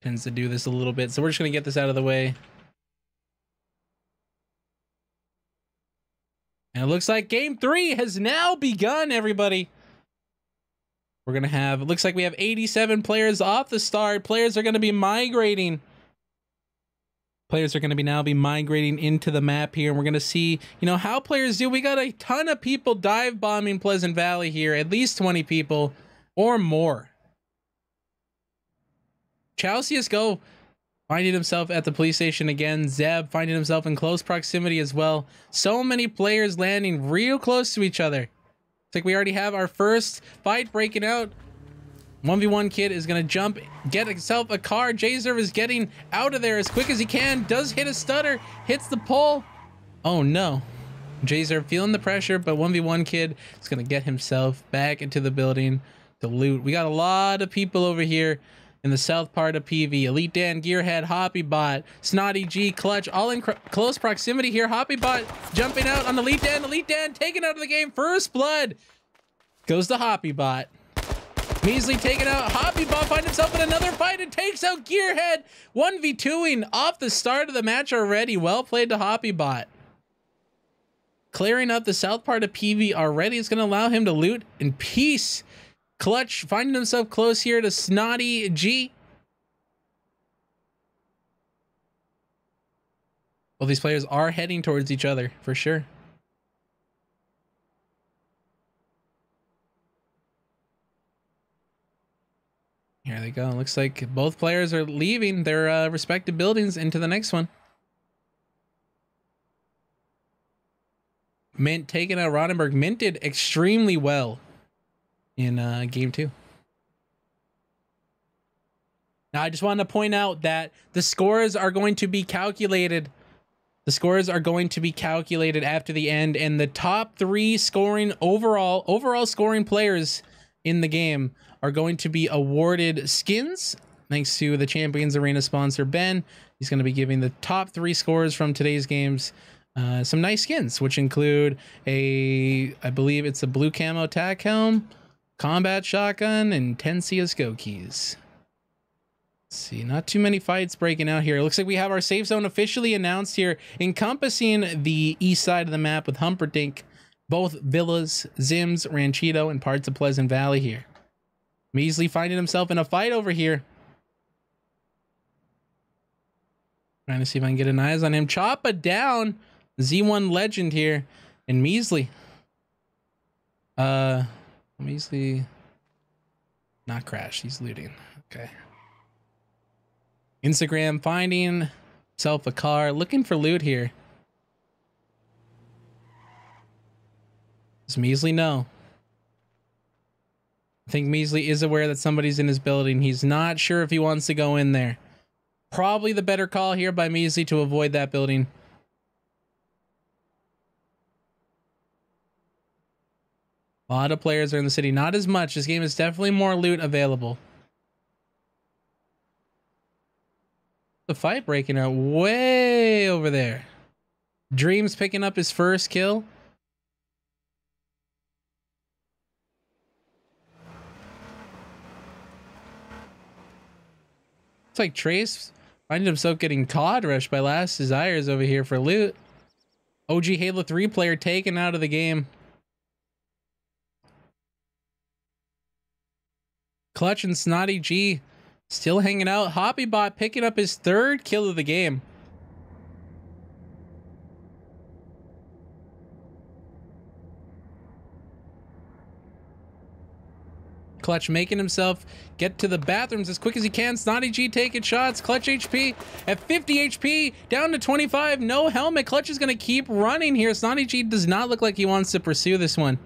tends to do this a little bit. So we're just going to get this out of the way. And it looks like game 3 has now begun, everybody. We're going to have, it looks like we have 87 players off the start. Players are going to be migrating. Players are going to be now migrating into the map here. And we're going to see, you know, how players do. We got a ton of people dive bombing Pleasant Valley here. At least 20 people or more. Chalcius Go finding himself at the police station again. Zeb finding himself in close proximity as well. So many players landing real close to each other. It's like we already have our first fight breaking out. 1v1 kid is going to jump, get himself a car. J-Zerv is getting out of there as quick as he can. Does hit a stutter, hits the pole. Oh no. J-Zerv feeling the pressure, but 1v1 kid is going to get himself back into the building to loot. We got a lot of people over here in the south part of PV. Elite Dan, Gearhead, Hoppybot, Snotty G, Clutch, all in close proximity here. Hoppybot jumping out on Elite Dan. Elite Dan taken out of the game. First blood goes to Hoppybot. Measly taken out. Hoppybot finds himself in another fight and takes out Gearhead. 1v2ing off the start of the match already. Well played to Hoppybot. Clearing up the south part of PV already is going to allow him to loot in peace. Clutch finding himself close here to Snotty G. Well, these players are heading towards each other for sure. Here they go. Looks like both players are leaving their respective buildings into the next one. Mint taking out Rottenberg. Mint did extremely well in game 2. Now, I just wanted to point out that the scores are going to be calculated. The scores are going to be calculated after the end, and the top 3 scoring overall scoring players in the game are going to be awarded skins, thanks to the Champions Arena sponsor, Ben. He's going to be giving the top 3 scorers from today's games some nice skins, which include I believe it's a blue camo tack helm, combat shotgun, and 10 CSGO keys. Let's see, not too many fights breaking out here. It looks like we have our safe zone officially announced here, encompassing the east side of the map with Humperdinck, both villas, Zims, Ranchito, and parts of Pleasant Valley here. Measly finding himself in a fight over here. Trying to see if I can get an eyes on him. Choppa down. Z1 legend here. And Measly. Measly. Not crash. He's looting. Okay. Instagram finding himself a car. Looking for loot here. Does Measly know? I think Measly is aware that somebody's in his building. He's not sure if he wants to go in there. Probably the better call here by Measly to avoid that building. A lot of players are in the city. Not as much. This game is definitely more loot available. The fight breaking out way over there. Dreams picking up his first kill. It's like Trace finding himself getting COD rushed by Last Desires over here for loot. OG Halo 3 player taken out of the game. Clutch and Snotty G still hanging out. Hoppybot picking up his 3rd kill of the game. Clutch making himself get to the bathrooms as quick as he can. Snotty G taking shots. Clutch HP at 50 HP, down to 25. No helmet. Clutch is going to keep running here. Snotty G does not look like he wants to pursue this one.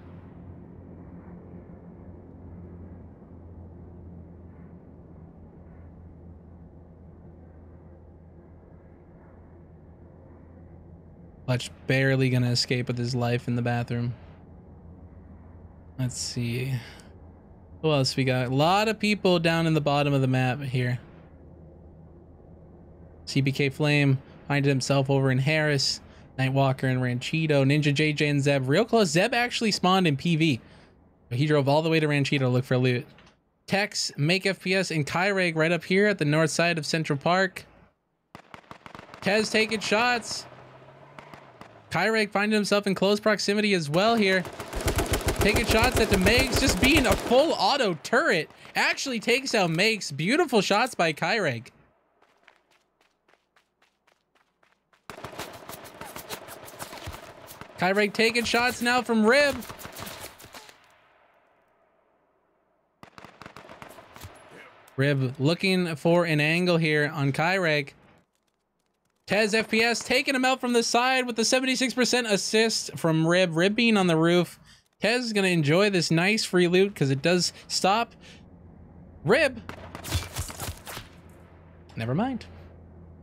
Clutch barely going to escape with his life in the bathroom. Let's see. Who else we got? A lot of people down in the bottom of the map here. CBK Flame finding himself over in Harris. Nightwalker and Ranchito. Ninja JJ and Zeb real close. Zeb actually spawned in PV. He drove all the way to Ranchito to look for loot. Tex, Make FPS, and Kyreg right up here at the north side of Central Park. Tez taking shots. Kyreg finding himself in close proximity as well here. Taking shots at the Megs, just being a full auto turret. Actually takes out Megs. Beautiful shots by Kyreg. Kyreg taking shots now from Rib. Rib looking for an angle here on Kyreg. Tez FPS taking him out from the side with the 76% assist from Rib. Rib being on the roof. Tez is going to enjoy this nice free loot because it does stop Rib. Never mind.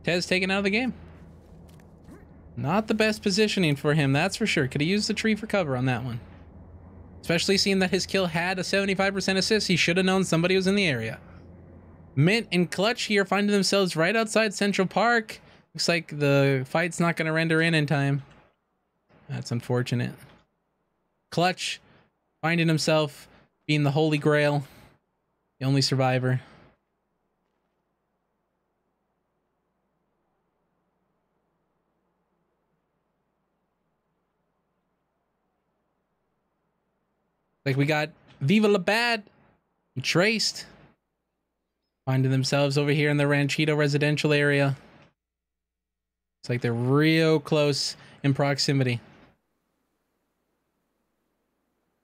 Tez taken out of the game. Not the best positioning for him, that's for sure. Could have used the tree for cover on that one. Especially seeing that his kill had a 75% assist. He should have known somebody was in the area. Mint and Clutch here finding themselves right outside Central Park. Looks like the fight's not going to render in time. That's unfortunate. Clutch finding himself being the Holy Grail, the only survivor. Like we got Viva La Bad and Traced finding themselves over here in the Ranchito residential area. It's like they're real close in proximity.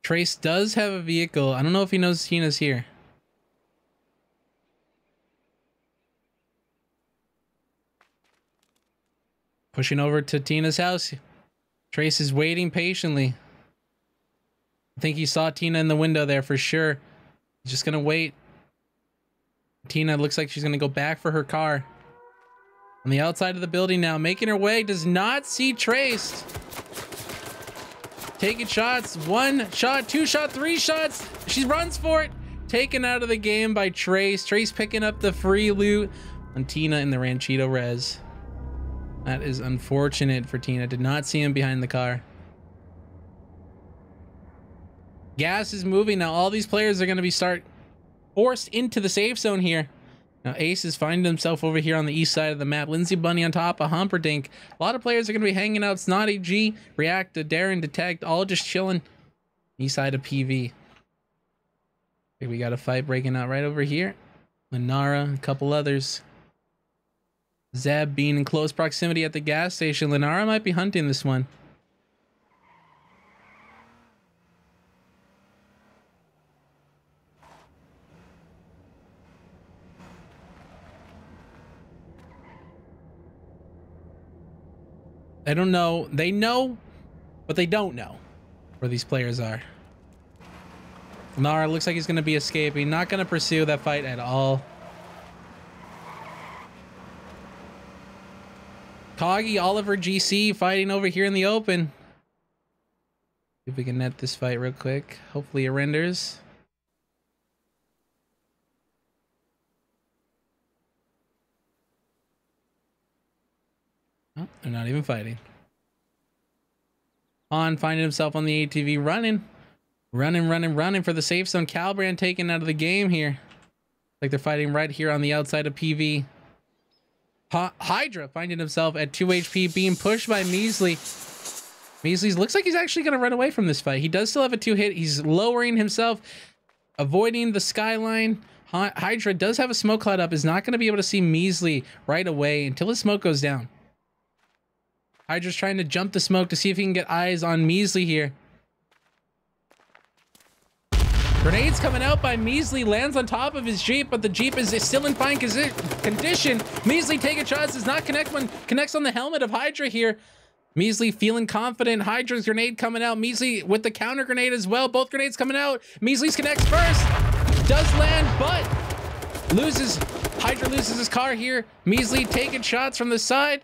Trace does have a vehicle. I don't know if he knows Tina's here. Pushing over to Tina's house. Trace is waiting patiently. I think he saw Tina in the window there for sure. He's just gonna wait. Tina looks like she's gonna go back for her car. On the outside of the building now, making her way, does not see Traced. Taking shots, 1 shot, 2 shot, 3 shots. She runs for it. Taken out of the game by Trace. Trace picking up the free loot on Tina in the Ranchito res. That is unfortunate for Tina. Did not see him behind the car. Gas is moving now. All these players are going to be forced into the safe zone here. Now Ace is finding himself over here on the east side of the map. Lindsay Bunny on top of Humperdinck. A lot of players are going to be hanging out. Snotty G, React, Darren, Detect, all just chilling east side of PV. Okay, we got a fight breaking out right over here. Lenara, a couple others. Zeb being in close proximity at the gas station. Lenara might be hunting this one. I don't know. They know, but they don't know where these players are. Nara looks like he's going to be escaping. Not going to pursue that fight at all. Coggy, Oliver, GC fighting over here in the open. See if we can net this fight real quick. Hopefully it renders. Oh, they're not even fighting. Han finding himself on the ATV running. Running for the safe zone. Calbrand taken out of the game here. Like they're fighting right here on the outside of PV. Hydra finding himself at 2 HP being pushed by Measley. Measley looks like he's actually going to run away from this fight. He does still have a 2-hit. He's lowering himself, avoiding the skyline. Hydra does have a smoke cloud up. Is not going to be able to see Measley right away until his smoke goes down. Hydra's trying to jump the smoke to see if he can get eyes on Measley here. Grenades coming out by Measley, lands on top of his Jeep, but the Jeep is still in fine condition. Measley taking shots, does not connect when connects on the helmet of Hydra here. Measley feeling confident. Hydra's grenade coming out. Measley with the counter grenade as well. Both grenades coming out. Measley's connects first. Does land, but loses. Hydra loses his car here. Measley taking shots from the side.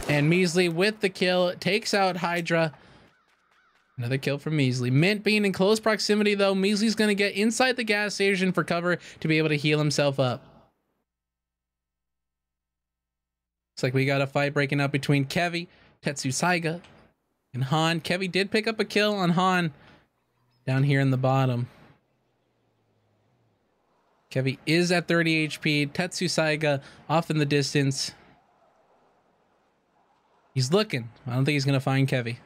And Measley with the kill takes out Hydra. Another kill from Measley. Mint being in close proximity though. Measley's going to get inside the gas station for cover to be able to heal himself up. Looks like we got a fight breaking up between Kevi, Tetsu Saiga, and Han. Kevi did pick up a kill on Han down here in the bottom. Kevi is at 30 HP. Tetsu Saiga off in the distance. He's looking. I don't think he's going to find Kevi.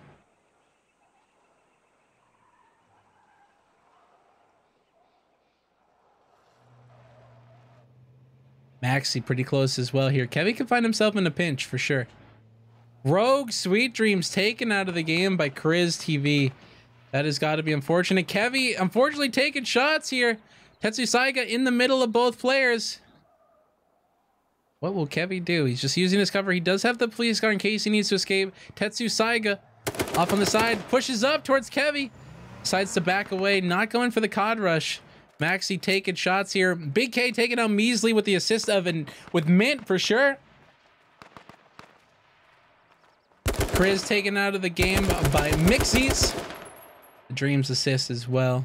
Maxi pretty close as well here. Kevi can find himself in a pinch for sure. Rogue Sweet Dreams taken out of the game by Kriz TV. That has got to be unfortunate. Kevi unfortunately taking shots here. Tetsu Saiga in the middle of both players. What will Kevi do? He's just using his cover. He does have the police car in case he needs to escape. Tetsu Saiga off on the side, pushes up towards Kevi. Decides to back away, not going for the COD rush. Maxi taking shots here. Big K taking out Measly with the assist of and with Mint for sure. Kriz taken out of the game by Mixies. The Dreams assist as well.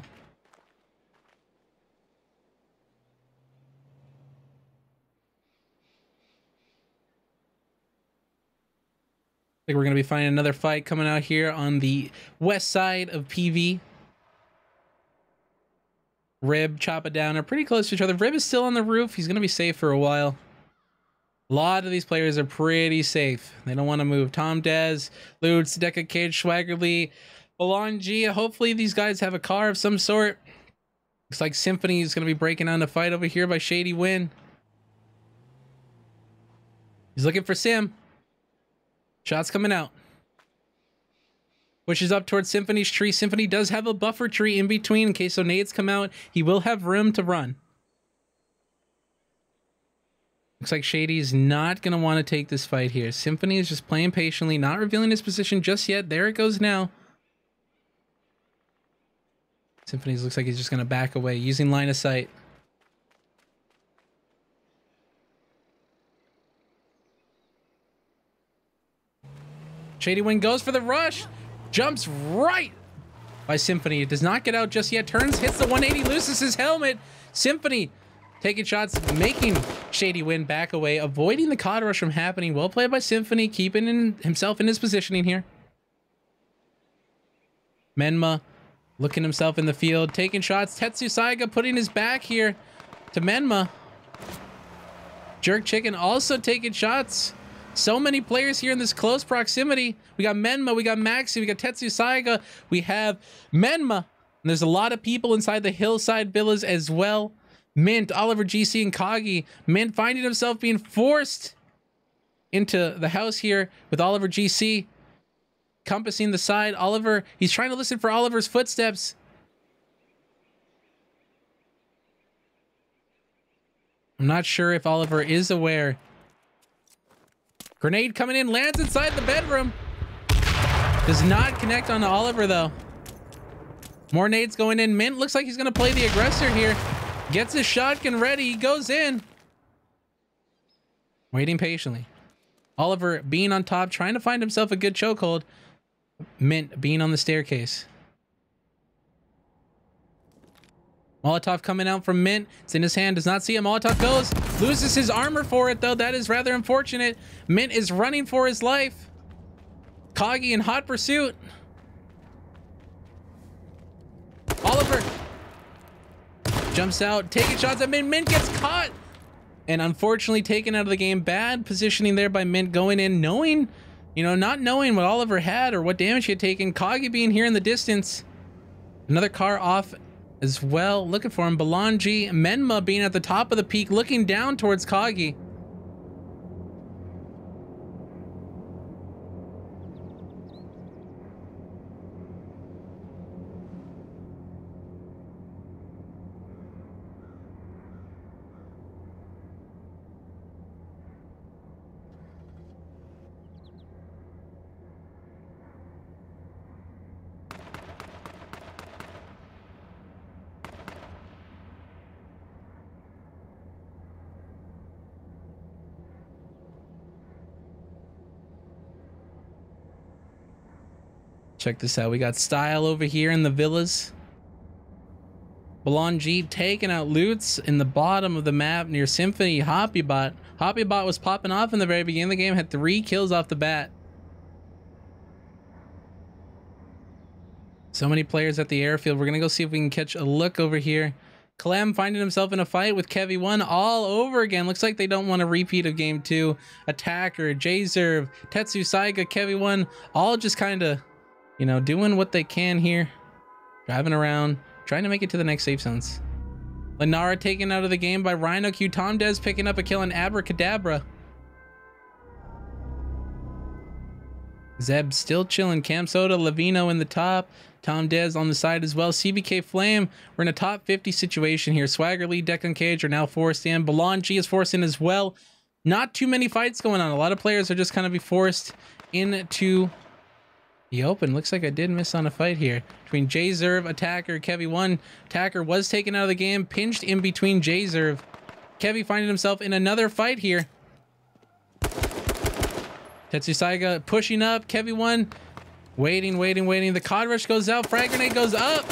I think we're going to be finding another fight coming out here on the west side of PV. Rib, Choppa Down are pretty close to each other. Rib is still on the roof. He's going to be safe for a while. A lot of these players are pretty safe. They don't want to move. Tom Dez, Lutz, Deca Cage, Swaggerly, Balonji. Hopefully these guys have a car of some sort. Looks like Symphony is going to be breaking on the fight over here by Shady Win. He's looking for Sim. Shots coming out. Pushes up towards Symphony's tree. Symphony does have a buffer tree in between in case nades come out. He will have room to run. Looks like Shady's not going to want to take this fight here. Symphony is just playing patiently, not revealing his position just yet. There it goes now. Symphony looks like he's just going to back away, using line of sight. Shady Wing goes for the rush. Jumps right by Symphony. It does not get out just yet. Turns, hits the 180, loses his helmet. Symphony taking shots, making Shady Win back away, avoiding the COD rush from happening. Well played by Symphony, keeping himself in his positioning here. Menma looking himself in the field, taking shots. Tetsu Saiga putting his back here to Menma. Jerk Chicken also taking shots. So many players here in this close proximity. We got Menma, we got Maxi, we got Tetsu Saiga, we have Menma. And there's a lot of people inside the Hillside Villas as well. Mint, Oliver GC, and Kagi. Mint finding himself being forced into the house here with Oliver GC. Compassing the side. Oliver, he's trying to listen for Oliver's footsteps. I'm not sure if Oliver is aware. Grenade coming in, lands inside the bedroom. Does not connect on Oliver though. More nades going in. Mint looks like he's going to play the aggressor here. Gets his shotgun ready. He goes in. Waiting patiently. Oliver being on top, trying to find himself a good chokehold. Mint being on the staircase. Molotov coming out from Mint. It's in his hand. Does not see him. Molotov goes. Loses his armor for it, though. That is rather unfortunate. Mint is running for his life. Kagi in hot pursuit. Oliver jumps out, taking shots at Mint. Mint gets caught. And unfortunately taken out of the game. Bad positioning there by Mint, going in, knowing, not knowing what Oliver had or what damage he had taken. Kagi being here in the distance. Another car off as well, looking for him. Balonji, Menma being at the top of the peak, looking down towards Kagi. Check this out. We got Style over here in the villas. Balonji taking out Lutz in the bottom of the map near Symphony. Hoppybot. Hoppybot was popping off in the very beginning of the game. Had 3 kills off the bat. So many players at the airfield. We're going to go see if we can catch a look over here Clem finding himself in a fight with Kevy1 all over again. Looks like they don't want a repeat of game 2. Attacker, J-Zerv, Tetsu Saiga, Kevy1, all just kind of, you know, doing what they can here. Driving around, trying to make it to the next safe zones. Lenara taken out of the game by Rhino Q. Tom Dez picking up a kill on Abracadabra. Zeb still chilling. Cam Soda, Lavino in the top. Tom Dez on the side as well. CBK Flame, we're in a top 50 situation here. Swagger Lee, Declan Cage are now forced in. Balon G is forced in as well. Not too many fights going on. A lot of players are just kind of be forced into the open. Looks like I did miss on a fight here between J-Zerv, Attacker, Kevy1. Attacker was taken out of the game, pinched in between J-Zerv. Kevy finding himself in another fight here. Tetsu Saiga pushing up. Kevy1 waiting. The COD rush goes out. Frag grenade goes up.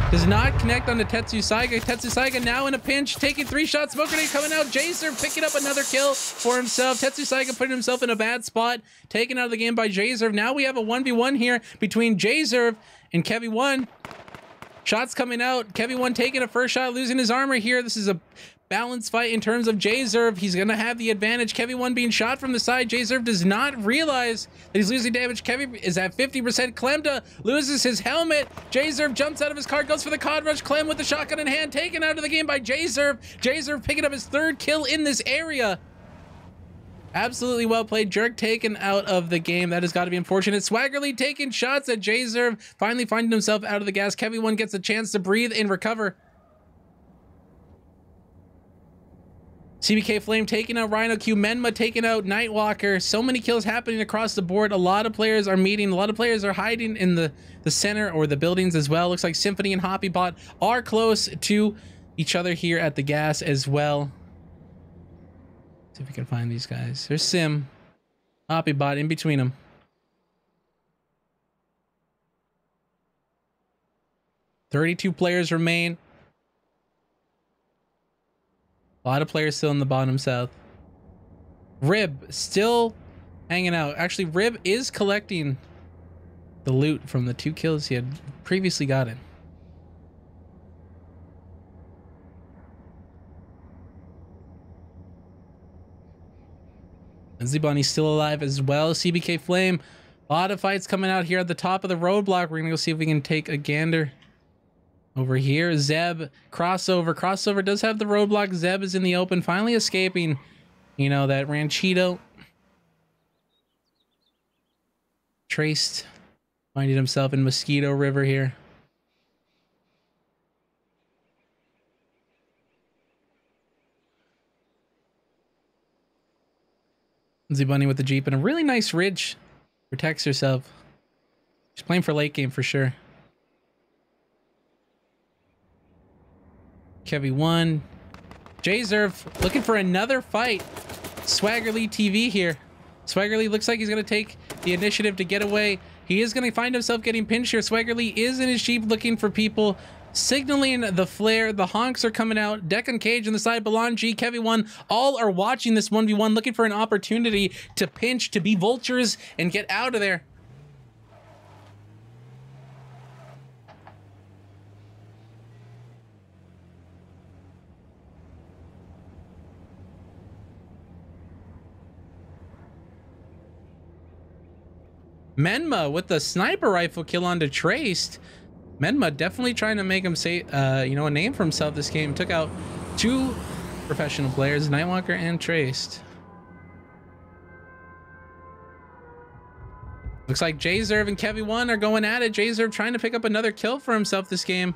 Does not connect on the Tetsu Saiga. Tetsu Saiga now in a pinch, taking 3 shots. Smoke grenade coming out. J-Zerv picking up another kill for himself. Tetsu Saiga putting himself in a bad spot. Taken out of the game by J-Zerv. Now we have a 1v1 here between J-Zerv and Kevy1. Shots coming out. Kevy1 taking a first shot, losing his armor here. This is a balanced fight in terms of J-Zerv. He's going to have the advantage. Kevy1 being shot from the side. J-Zerv does not realize that he's losing damage. Kevy is at 50%. Klemda loses his helmet. J-Zerv jumps out of his car, goes for the COD rush. Clem with the shotgun in hand, taken out of the game by J-Zerv. J-Zerv picking up his 3rd kill in this area. Absolutely well played. Jerk taken out of the game. That has got to be unfortunate. Swaggerly taking shots at J-Zerv, finally finding himself out of the gas. Kevy1 gets a chance to breathe and recover. CBK Flame taking out Rhino Q. Menma taking out Nightwalker. So many kills happening across the board. A lot of players are meeting. A lot of players are hiding in the center or the buildings as well. Looks like Symphony and Hoppybot are close to each other here at the gas as well. See if we can find these guys. There's Sim. Hoppybot in between them. "32 players remain. A lot of players still in the bottom south. Rib still hanging out. Actually, Rib is collecting the loot from the 2 kills he had previously gotten. And Zibani's still alive as well. CBK Flame. A lot of fights coming out here at the top of the roadblock. We're going to go see if we can take a gander. Over here, Zeb, crossover. Crossover does have the roadblock. Zeb is in the open, finally escaping, you know, that Ranchito. Traced, finding himself in Mosquito River here. Zibani with the Jeep and a really nice ridge. Protects herself. She's playing for late game for sure. Kevy1. J-Zerv looking for another fight. Swaggerly TV here. Swaggerly looks like he's going to take the initiative to get away. He is going to find himself getting pinched here. Swaggerly is in his Jeep looking for people. Signaling the flare. The honks are coming out. Declan Cage on the side. Balon G, Kevy1. All are watching this 1v1, looking for an opportunity to pinch, to be vultures, and get out of there. Menma with the sniper rifle kill onto Traced. Menma definitely trying to make him say, you know, a name for himself this game. Took out 2 professional players, Nightwalker and Traced. Looks like J-Zerv and Kevy1 are going at it. J-Zerv trying to pick up another kill for himself this game.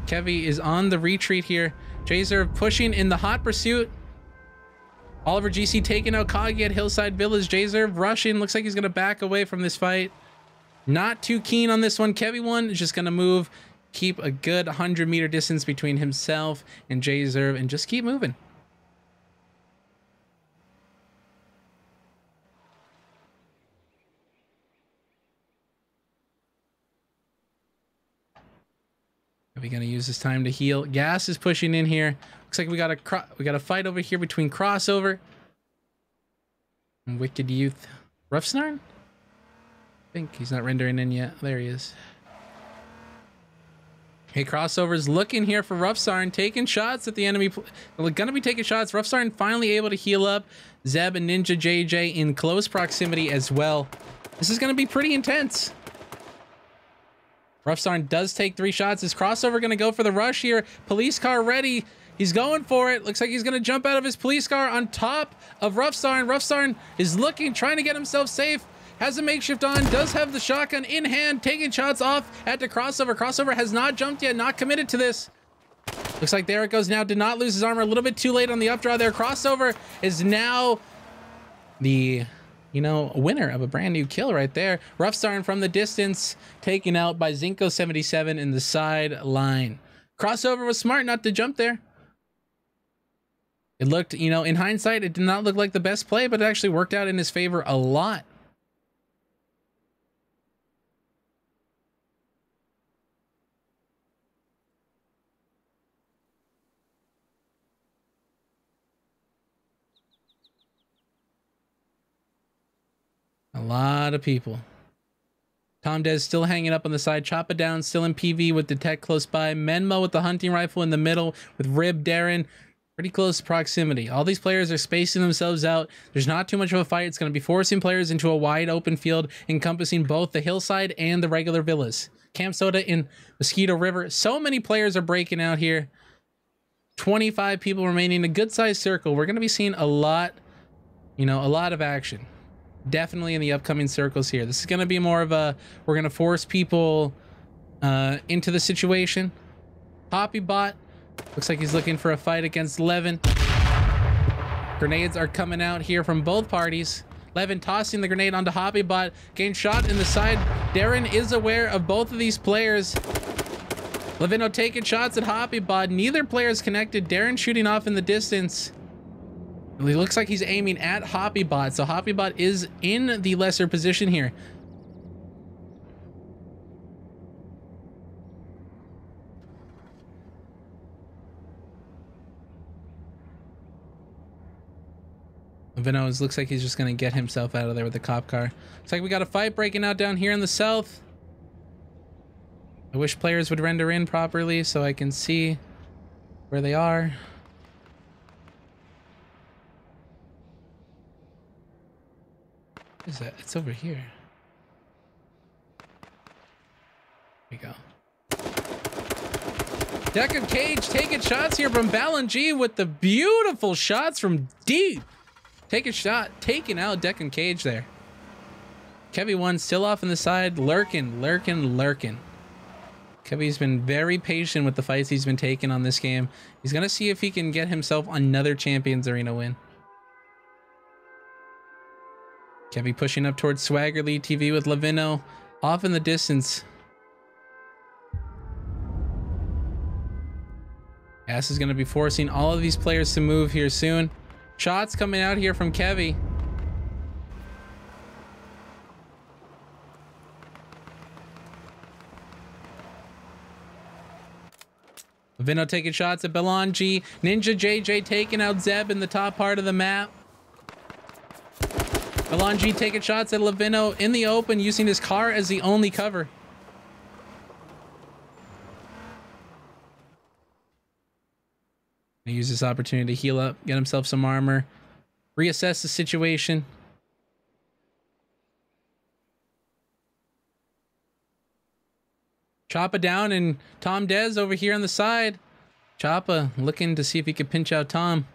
Kevy is on the retreat here. J-Zerv pushing in the hot pursuit. Oliver GC taking out Kagi at Hillside Village. J-Zerv rushing. Looks like he's going to back away from this fight. Not too keen on this one. Kevy1 is just going to move. Keep a good 100-meter distance between himself and J-Zerv and just keep moving. Are we going to use this time to heal? Gas is pushing in here. Looks like we got a fight over here between Crossover and Wicked Youth. Rough Snarn? I think he's not rendering in yet. There he is. Hey, crossovers looking here for Roughsarn, taking shots at the enemy. Gonna be taking shots. Roughsarn finally able to heal up. Zeb and Ninja JJ in close proximity as well. This is gonna be pretty intense. Roughsarn does take 3 shots. Is crossover gonna go for the rush here? Police car ready. He's going for it. Looks like he's gonna jump out of his police car on top of Roughsarn. Roughsarn is looking, trying to get himself safe. Has a makeshift on, does have the shotgun in hand, taking shots off at the crossover. Crossover has not jumped yet, not committed to this. Looks like there it goes now. Did not lose his armor. A little bit too late on the updraw there. Crossover is now the, winner of a brand new kill right there. Roughsarn from the distance, taken out by Zinko77 in the side line. Crossover was smart not to jump there. It looked, in hindsight, it did not look like the best play, but it actually worked out in his favor a lot. A lot of people. Tom Dez still hanging up on the side. Choppa down, still in PV with the tech close by. Menmo with the hunting rifle in the middle with Rib Darren. Pretty close proximity. All these players are spacing themselves out. There's not too much of a fight. It's going to be forcing players into a wide open field encompassing both the hillside and the regular villas. Camp Soda in Mosquito River. So many players are breaking out here. 25 people remaining. A good sized circle. We're going to be seeing a lot, a lot of action. Definitely in the upcoming circles here. This is going to be more of a, we're going to force people into the situation. Poppy Bot looks like he's looking for a fight against Levin. Grenades are coming out here from both parties. Levin tossing the grenade onto Hoppybot. Gain shot in the side. Darren is aware of both of these players. Levino taking shots at Hoppybot. Neither player is connected. Darren shooting off in the distance. It looks like he's aiming at Hoppybot. So Hoppybot is in the lesser position here. Vinos looks like he's just going to get himself out of there with the cop car. Looks like we got a fight breaking out down here in the south. I wish players would render in properly so I can see where they are. What is that? It's over here. There we go. Deccan Cage taking shots here from Ballon G with the beautiful shots from deep. Take a shot, taking out Deccan Cage there. Kevy1 still off on the side, lurking. Kevy's been very patient with the fights he's been taking on this game. He's gonna see if he can get himself another Champions Arena win. Kevy pushing up towards Swaggerly TV with Lavino off in the distance. Ass is gonna be forcing all of these players to move here soon. Shots coming out here from Kevy. Vino taking shots at Belanji. Ninja JJ taking out Zeb in the top part of the map. Belanji taking shots at Lavino in the open, using his car as the only cover. Use this opportunity to heal up, get himself some armor, reassess the situation. Choppa down and Tom Dez over here on the side. Choppa looking to see if he could pinch out Tom.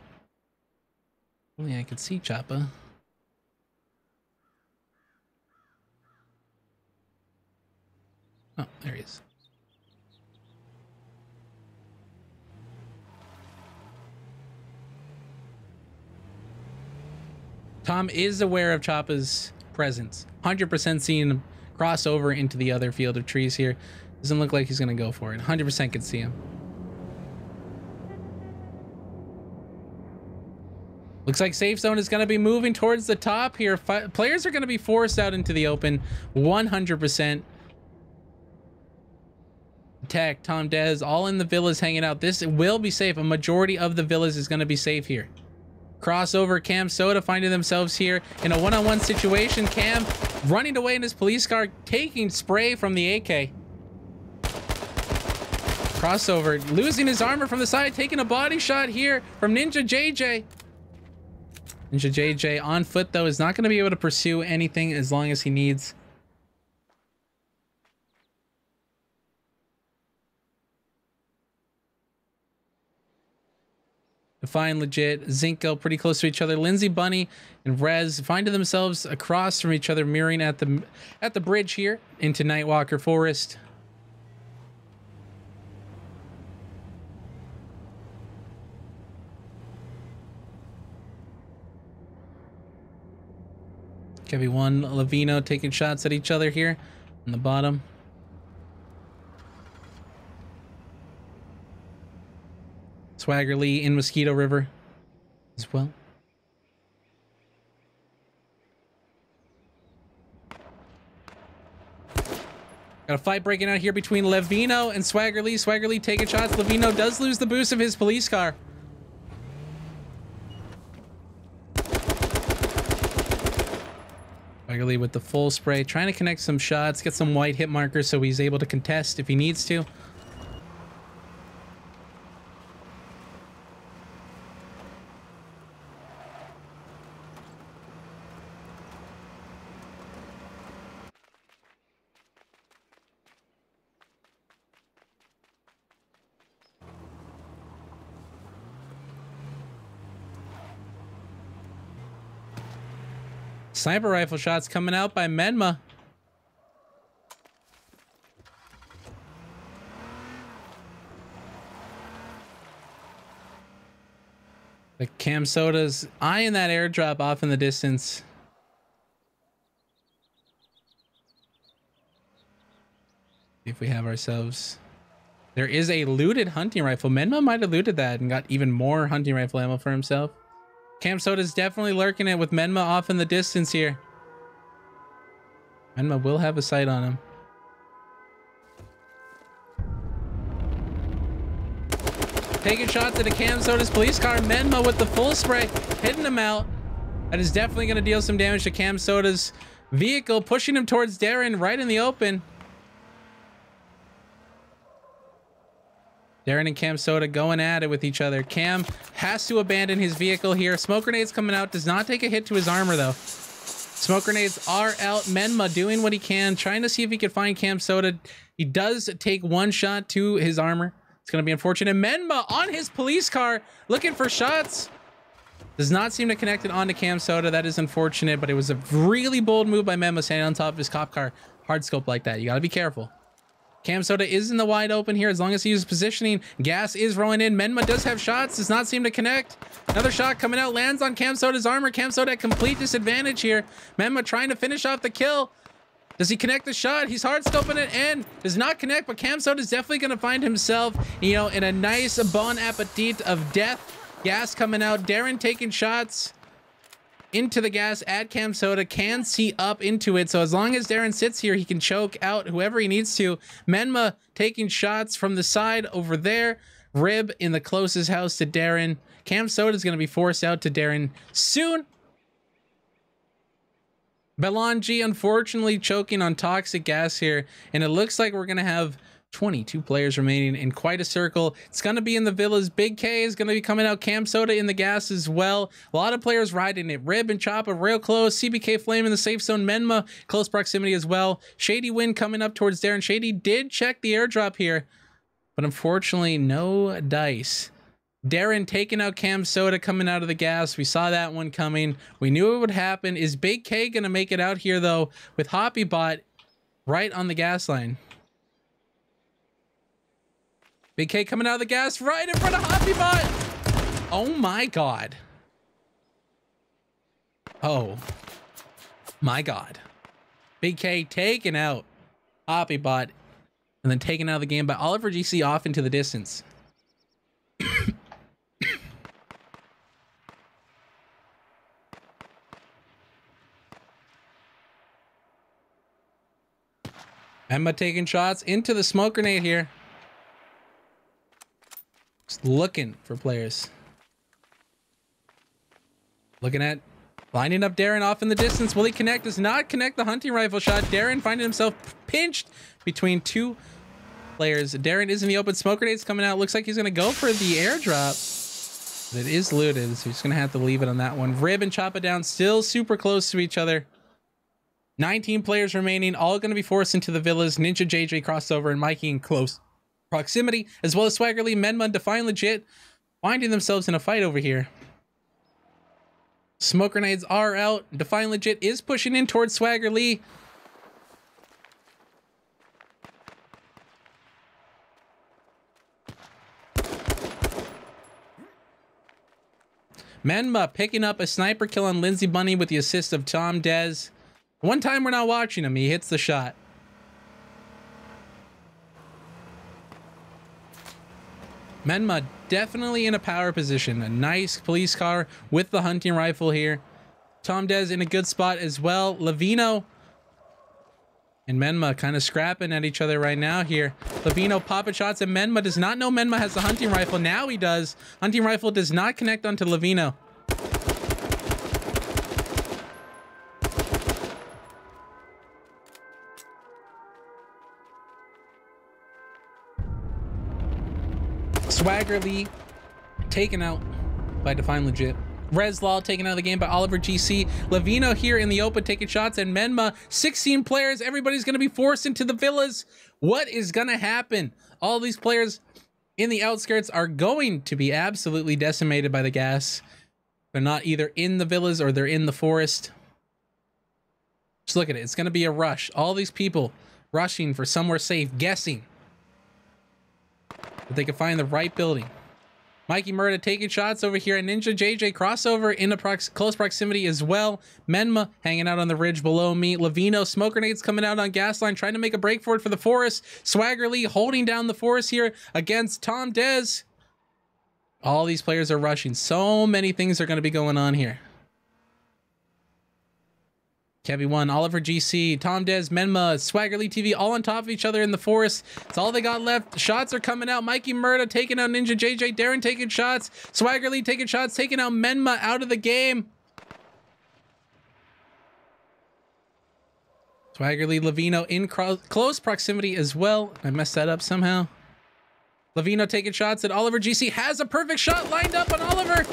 Only I could see Choppa. Oh, there he is. Tom is aware of Choppa's presence. 100% seeing him cross over into the other field of trees here. Doesn't look like he's going to go for it. 100% could see him. Looks like Safe Zone is going to be moving towards the top here. Players are going to be forced out into the open. 100%. Tech, Tom Dez, all in the villas hanging out. This will be safe. A majority of the villas is going to be safe here. Crossover, Cam Soda finding themselves here in a one-on-one situation. Cam running away in his police car, taking spray from the AK. Crossover, losing his armor from the side, taking a body shot here from Ninja JJ. Ninja JJ on foot, though, is not going to be able to pursue anything as long as he needs. Define Legit, Zinko pretty close to each other. Lindsay Bunny and Rez finding themselves across from each other, mirroring at the bridge here into Nightwalker Forest. Kevy one, Lavino taking shots at each other here on the bottom. Swagger Lee in Mosquito River as well. Got a fight breaking out here between Lavino and Swagger Lee. Swagger Lee taking shots. Lavino does lose the boost of his police car. Swagger Lee with the full spray, trying to connect some shots, get some white hit markers so he's able to contest if he needs to. Sniper rifle shots coming out by Menma. The Cam Soda's eyeing that airdrop off in the distance. See if we have ourselves. There is a looted hunting rifle. Menma might have looted that and got even more hunting rifle ammo for himself. Cam Soda's definitely lurking it with Menma off in the distance here. Menma will have a sight on him. Taking shots at a Cam Soda's police car. Menma with the full spray, hitting him out. That is definitely going to deal some damage to Cam Soda's vehicle, pushing him towards Darren right in the open. Darren and Cam Soda going at it with each other. Cam has to abandon his vehicle here. Smoke grenades coming out. Does not take a hit to his armor, though. Smoke grenades are out. Menma doing what he can, trying to see if he can find Cam Soda. He does take one shot to his armor. It's going to be unfortunate. Menma on his police car, looking for shots. Does not seem to connect it onto Cam Soda. That is unfortunate, but it was a really bold move by Menma, standing on top of his cop car. Hard scope like that. You got to be careful. Cam Soda is in the wide open here as long as he uses positioning. Gas is rolling in. Menma does have shots. Does not seem to connect. Another shot coming out. Lands on Cam Soda's armor. Cam Soda at complete disadvantage here. Menma trying to finish off the kill. Does he connect the shot? He's hard scoping it and does not connect, but Cam Soda is definitely going to find himself, you know, in a nice bon appetit of death. Gas coming out. Darren taking shots into the gas at Cam Soda, can see up into it, so as long as Darren sits here, he can choke out whoever he needs to. Menma taking shots from the side over there. Rib in the closest house to Darren. Cam Soda is going to be forced out to Darren soon. Belangi unfortunately choking on toxic gas here, and it looks like we're going to have 22 players remaining in quite a circle. It's going to be in the villas. Big K is going to be coming out. Cam Soda in the gas as well. A lot of players riding it. Rib and Choppa real close. CBK Flame in the safe zone. Menma close proximity as well. Shady Wind coming up towards Darren. Shady did check the airdrop here, but unfortunately no dice. Darren taking out Cam Soda coming out of the gas. We saw that one coming. We knew it would happen. Is Big K going to make it out here though with Hoppybot right on the gas line? Big K coming out of the gas right in front of Hoppybot. Oh my God. Oh my God. Big K taken out Hoppybot and then taken out of the game by Oliver GC off into the distance. Emma taking shots into the smoke grenade here. Just looking for players. Looking at lining up Darren off in the distance. Will he connect? Does not connect the hunting rifle shot. Darren finding himself pinched between two players. Darren is in the open. Smoke grenades coming out. Looks like he's going to go for the airdrop. But it is looted, so he's going to have to leave it on that one. Rib and Chop It Down still super close to each other. 19 players remaining, all going to be forced into the villas. Ninja JJ crossover and Mikey in close proximity, as well as Swaggerly, Menma, and Define Legit finding themselves in a fight over here. Smoke grenades are out. Define Legit is pushing in towards Swaggerly. Menma picking up a sniper kill on Lindsay Bunny with the assist of Tom Dez. One time we're not watching him, he hits the shot. Menma definitely in a power position. A nice police car with the hunting rifle here. Tom Dez in a good spot as well. Lavino and Menma kind of scrapping at each other right now here. Lavino popping shots and Menma does not know Menma has the hunting rifle. Now he does. Hunting rifle does not connect onto Lavino. Swaggerly taken out by Define Legit. Reslaw taken out of the game by Oliver GC. Lavino here in the open taking shots, and Menma, 16 players. Everybody's going to be forced into the villas. What is going to happen? All these players in the outskirts are going to be absolutely decimated by the gas. They're not either in the villas or they're in the forest. Just look at it. It's going to be a rush. All these people rushing for somewhere safe, guessing that they can find the right building. Mikey Murda taking shots over here, and Ninja JJ crossover in a close proximity as well. Menma hanging out on the ridge below me. Lavino smoke grenades coming out on Gasline, trying to make a break for it for the forest. Swaggerly holding down the forest here against Tom Dez. All these players are rushing. So many things are going to be going on here. Kevy 1, Oliver GC, Tom Dez, Menma, Swaggerly TV, all on top of each other in the forest. That's all they got left. Shots are coming out. Mikey Murda taking out Ninja JJ. Darren taking shots. Swaggerly taking shots, taking out Menma out of the game. Swaggerly, Lavino in close proximity as well. I messed that up somehow. Lavino taking shots at Oliver GC. Has a perfect shot lined up on Oliver.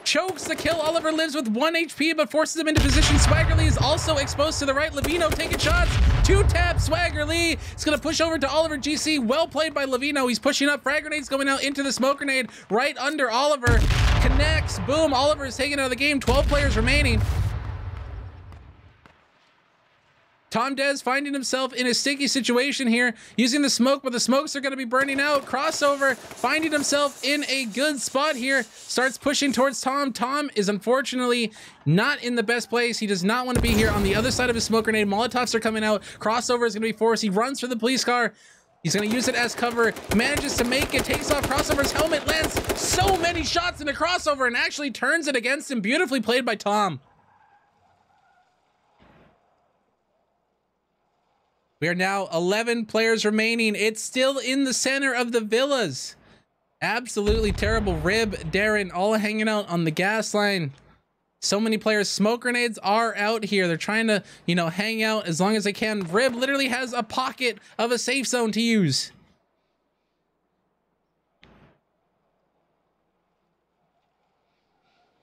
Chokes the kill. Oliver lives with 1 HP, but forces him into position. Swaggerly is also exposed to the right. Lavino taking shots. 2-tap Swaggerly. It's going to push over to Oliver GC. Well played by Lavino. He's pushing up. Frag grenades going out into the smoke grenade right under Oliver. Connects. Boom. Oliver is taken out of the game. 12 players remaining. Tom Dez finding himself in a sticky situation here, using the smoke, but the smokes are going to be burning out. Crossover, finding himself in a good spot here. Starts pushing towards Tom. Tom is unfortunately not in the best place. He does not want to be here. On the other side of his smoke grenade, Molotovs are coming out. Crossover is going to be forced. He runs for the police car. He's going to use it as cover. Manages to make it. Takes off Crossover's helmet. Lands so many shots into Crossover and actually turns it against him. Beautifully played by Tom. We are now 11 players remaining. It's still in the center of the villas. Absolutely terrible. Rib, Darren, all hanging out on the gas line. So many players. Smoke grenades are out here. They're trying to, hang out as long as they can. Rib literally has a pocket of a safe zone to use.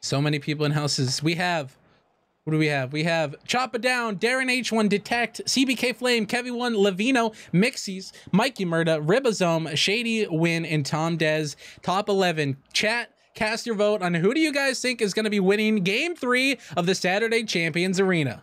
So many people in houses. What do we have? We have Chop It Down, Darren H1, Detect, CBK Flame, Kevy 1, Lavino, Mixies, Mikey Murda, Ribosome, Shady Win, and Tom Dez. Top 11. Chat, cast your vote on who do you guys think is going to be winning Game 3 of the Saturday Champions Arena.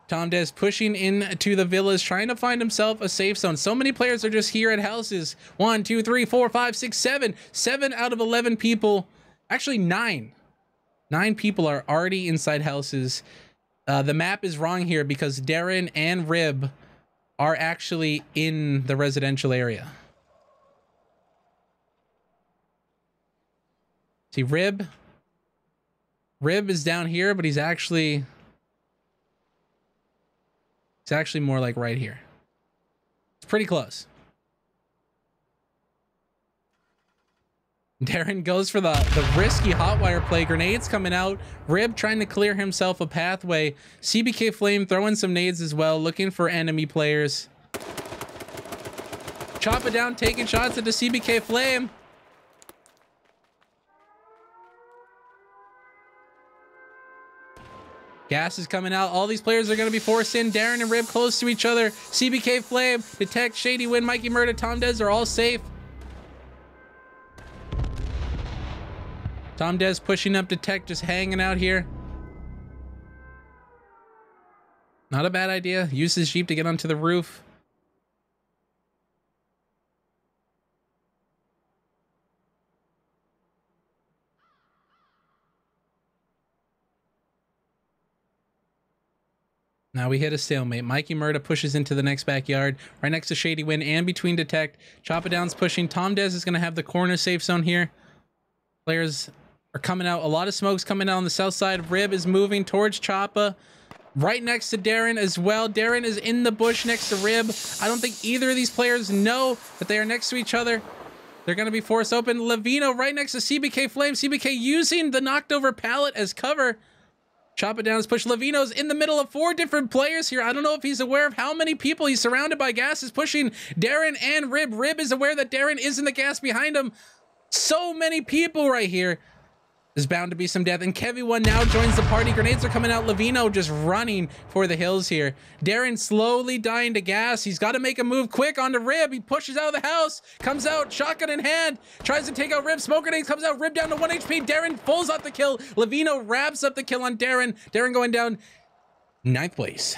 Tom Dez pushing into the villas, trying to find himself a safe zone. So many players are just here at houses. 1, 2, 3, 4, 5, 6, 7. 7 out of 11 people. Actually, 9. 9 people are already inside houses. The map is wrong here because Darren and Rib are actually in the residential area. See, Rib is down here, but he's actually more like right here. It's pretty close. Darren goes for the risky hotwire play. Grenades coming out. Rib trying to clear himself a pathway. CBK Flame throwing some nades as well, looking for enemy players. Chop it down, taking shots at the CBK Flame. Gas is coming out. All these players are going to be forced in. Darren and Rib close to each other. CBK Flame, Detect, Shady Win, Mikey Murda, Tom Dez are all safe. Tom Dez pushing up, Detect just hanging out here. Not a bad idea. Use his Jeep to get onto the roof. Now we hit a stalemate. Mikey Murda pushes into the next backyard, right next to Shady Win and between Detect. Chop It Down's pushing. Tom Dez is going to have the corner safe zone here. Players are coming out. A lot of smoke's coming out on the south side. Rib is moving towards Choppa, right next to Darren as well. Darren is in the bush next to Rib. I don't think either of these players know that they are next to each other. They're going to be forced open. Levino right next to CBK Flame. CBK using the knocked over pallet as cover. Chop It Down is pushed. Levino's in the middle of 4 different players here. I don't know if he's aware of how many people he's surrounded by. Gas is pushing Darren and Rib. Rib is aware that Darren is in the gas behind him. So many people right here. There's bound to be some death. And Kevy One now joins the party. Grenades are coming out. Levino just running for the hills here. Darren slowly dying to gas. He's got to make a move quick onto Rib. He pushes out of the house. Comes out, shotgun in hand. Tries to take out Rib. Smoke grenades comes out. Rib down to 1 HP. Darren pulls out the kill. Levino wraps up the kill on Darren. Darren going down 9th place.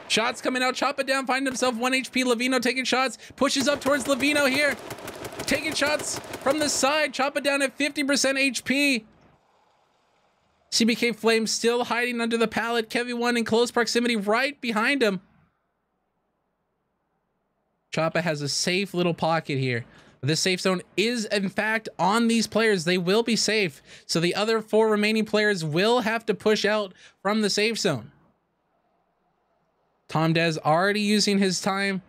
Shots coming out. Chop It Down. Finding himself 1 HP. Levino taking shots. Pushes up towards Levino here. Taking shots from the side. Chop It Down at 50% HP. CBK Flame still hiding under the pallet. Kevy One in close proximity right behind him. Choppa has a safe little pocket here. This safe zone is in fact on these players. They will be safe. So the other 4 remaining players will have to push out from the safe zone. Tom Dez already using his time.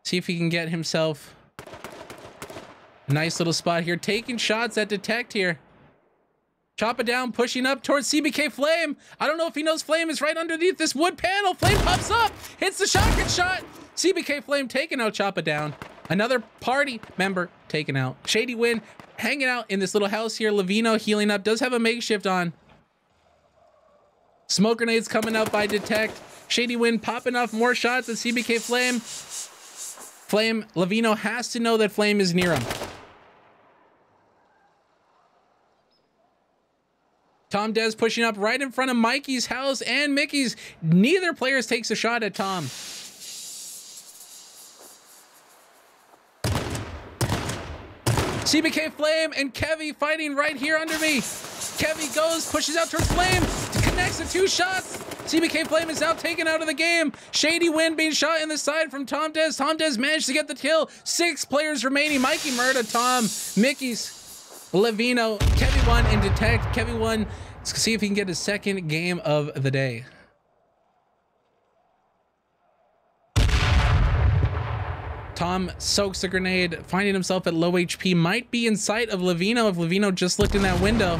See if he can get himself a nice little spot here. Taking shots at Detect here. Chop It Down, pushing up towards CBK Flame. I don't know if he knows Flame is right underneath this wood panel. Flame pops up, hits the shotgun shot. CBK Flame taking out Chop It Down. Another party member taken out. Shady Win hanging out in this little house here. Levino healing up, does have a makeshift on. Smoke grenades coming out by Detect. Shady Win popping off more shots at CBK Flame. Flame, Levino has to know that Flame is near him. Tom Dez pushing up right in front of Mikey's house and Mickey's. Neither players takes a shot at Tom. CBK Flame and Kevy fighting right here under me. Kevy goes, pushes out towards Flame, connects the 2 shots. CBK Flame is now taken out of the game. Shady Win being shot in the side from Tom Dez. Tom Dez managed to get the kill. 6 players remaining. Mikey Murda, Tom, Mickey's, Levino, Kevy One, and Detect. Kevy One, let's see if he can get his 2nd game of the day. Tom soaks a grenade, finding himself at low HP. Might be in sight of Levino if Levino just looked in that window.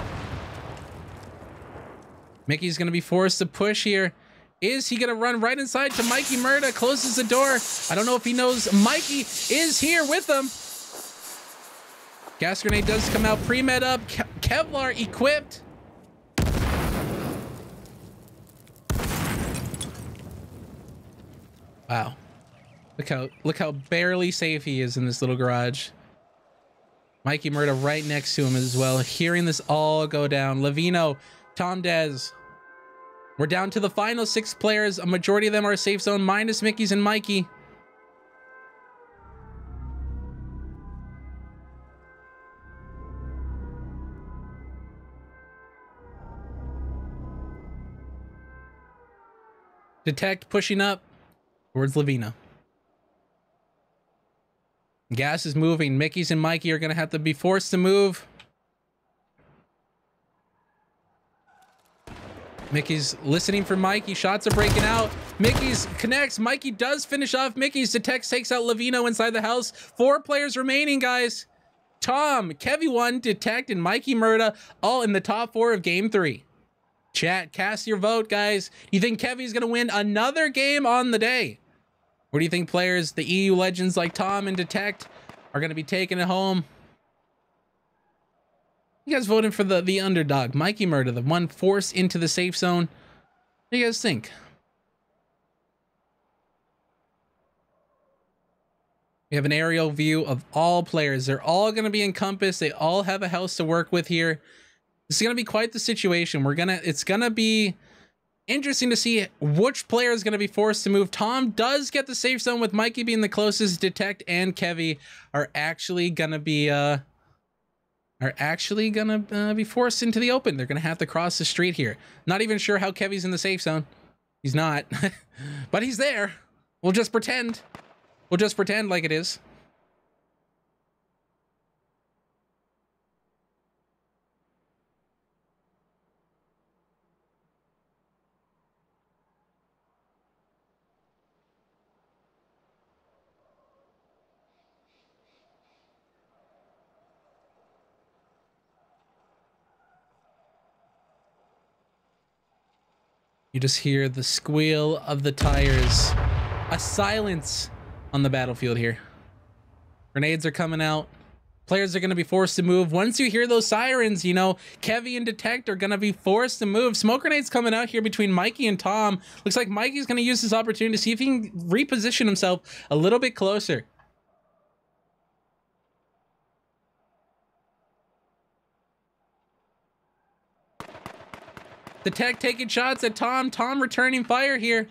Mickey's going to be forced to push here. Is he going to run right inside to Mikey Murda? Closes the door. I don't know if he knows Mikey is here with him. Gas grenade does come out. Pre-med up. Kevlar equipped. Wow. Look how barely safe he is in this little garage. Mikey Murda right next to him as well. Hearing this all go down. Levino, Tom Dez. We're down to the final 6 players. A majority of them are safe zone minus Mickey's and Mikey. Detect pushing up towards Levino. Gas is moving. Mickey's and Mikey are going to have to be forced to move. Mickey's listening for Mikey. Shots are breaking out. Mickey's connects. Mikey does finish off Mickey's. Detect takes out Levino inside the house. 4 players remaining, guys. Tom, Kevy One, Detect, and Mikey Murda all in the top 4 of game 3. Chat, cast your vote, guys. You think Kevy's going to win another game on the day? Or do you think players, the EU legends like Tom and Detect, are going to be taking it home? You guys voting for the underdog, Mikey Murda, the one forced into the safe zone. What do you guys think? We have an aerial view of all players. They're all going to be encompassed. They all have a house to work with here. This is going to be quite the situation. It's going to be interesting to see which player is going to be forced to move. Tom does get the safe zone with Mikey being the closest. Detect and Kevy are actually going to be forced into the open. They're going to have to cross the street here. Not even sure how Kevy's in the safe zone. He's not, but he's there. We'll just pretend. We'll just pretend like it is. You just hear the squeal of the tires. A silence on the battlefield here. Grenades are coming out. Players are going to be forced to move. Once you hear those sirens, you know, Kevy and Detect are going to be forced to move. Smoke grenades coming out here between Mikey and Tom. Looks like Mikey's going to use this opportunity to see if he can reposition himself a little bit closer. Detect taking shots at Tom. Tom returning fire here.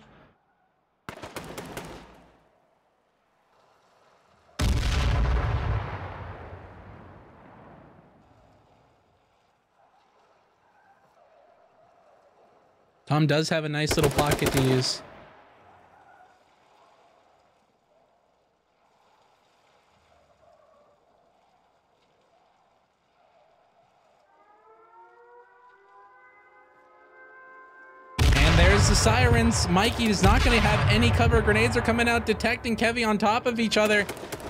Tom does have a nice little pocket to use. And there's the sirens. Mikey is not going to have any cover. Grenades are coming out. Detect and Kevy on top of each other.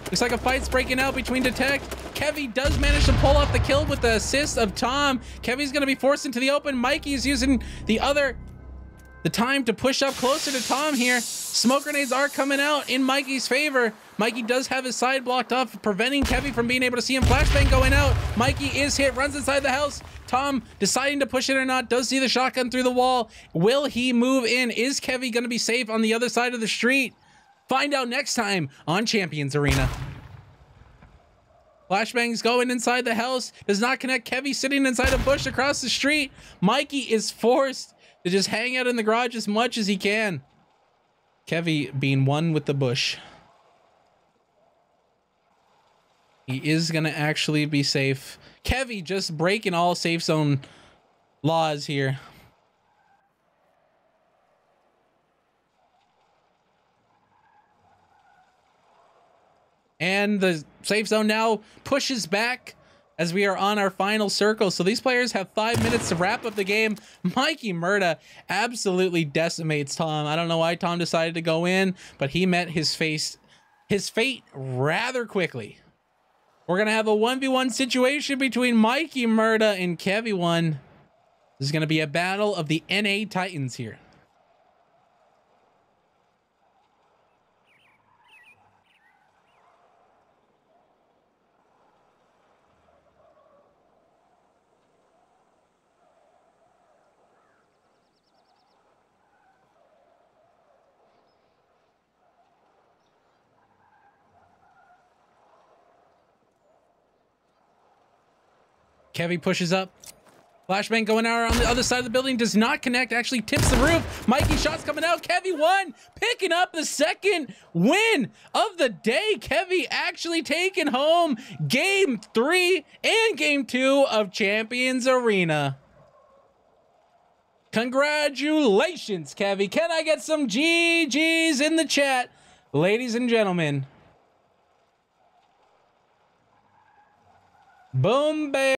Looks like a fight's breaking out between Detect. Kevy does manage to pull off the kill with the assist of Tom. Kevy's going to be forced into the open. Mikey is using the time to push up closer to Tom here. Smoke grenades are coming out in Mikey's favor. Mikey does have his side blocked off, preventing Kevy from being able to see him. Flashbang going out. Mikey is hit, runs inside the house. Tom deciding to push it or not, does see the shotgun through the wall. Will he move in? Is Kevy going to be safe on the other side of the street? Find out next time on Champions Arena. Flashbang's going inside the house. Does not connect. Kevy sitting inside a bush across the street. Mikey is forced to just hang out in the garage as much as he can. Kevy being one with the bush. He is going to actually be safe. Kevy just breaking all safe zone laws here. And the safe zone now pushes back as we are on our final circle. So these players have 5 minutes to wrap up the game. Mikey Murda absolutely decimates Tom. I don't know why Tom decided to go in, but he met his fate rather quickly. We're going to have a 1v1 situation between Mikey Murda and Kevy1. This is going to be a battle of the NA Titans here. Kevy pushes up. Flashbang going out on the other side of the building. Does not connect. Actually tips the roof. Mikey shots coming out. Kevy1 picking up the second win of the day. Kevy actually taking home game 3 and game 2 of Champions Arena. Congratulations, Kevy. Can I get some GGs in the chat, ladies and gentlemen? Boom, baby.